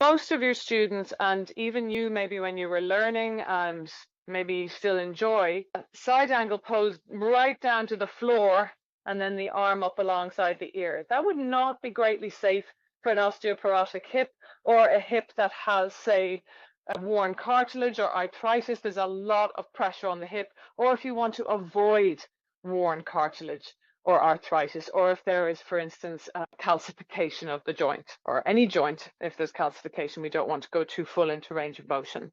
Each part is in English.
most of your students, and even you maybe when you were learning and maybe still enjoy, side angle pose right down to the floor and then the arm up alongside the ear. That would not be greatly safe for an osteoporotic hip or a hip that has, say, a worn cartilage or arthritis. There's a lot of pressure on the hip, or if you want to avoid worn cartilage or arthritis, or if there is, for instance, calcification of the joint, or any joint. If there's calcification, we don't want to go too full into range of motion.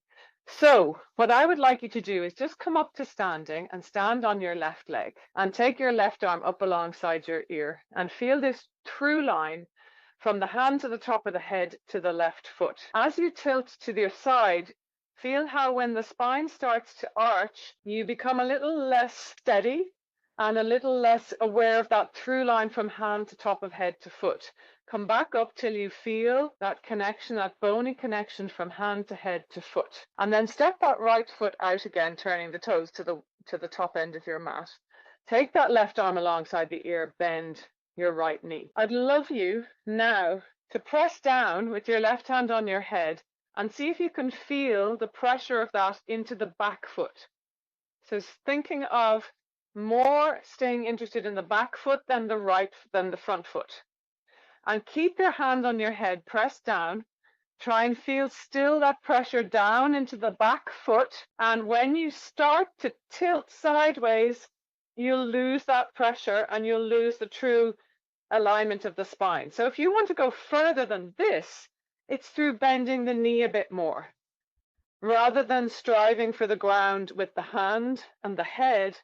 So what I would like you to do is just come up to standing and stand on your left leg and take your left arm up alongside your ear and feel this through line from the hand to the top of the head to the left foot. As you tilt to your side, feel how when the spine starts to arch, you become a little less steady and a little less aware of that through line from hand to top of head to foot. Come back up till you feel that connection, that bony connection from hand to head to foot. And then step that right foot out again, turning the toes to the top end of your mat. Take that left arm alongside the ear, bend your right knee. I'd love you now to press down with your left hand on your head and see if you can feel the pressure of that into the back foot. So thinking of more staying interested in the back foot than the front foot. And keep your hand on your head pressed down. Try and feel still that pressure down into the back foot. And when you start to tilt sideways, you'll lose that pressure and you'll lose the true alignment of the spine. So if you want to go further than this, it's through bending the knee a bit more. Rather than striving for the ground with the hand and the head,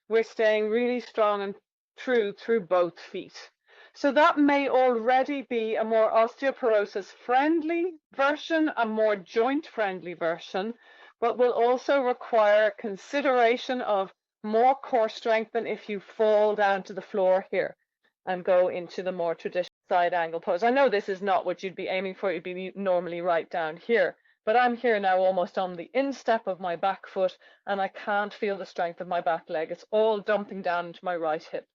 we're staying really strong and true through both feet. So that may already be a more osteoporosis friendly version, a more joint friendly version, but will also require consideration of more core strength than if you fall down to the floor here and go into the more traditional side angle pose. I know this is not what you'd be aiming for. You'd be normally right down here, but I'm here now almost on the instep of my back foot and I can't feel the strength of my back leg. It's all dumping down into my right hip.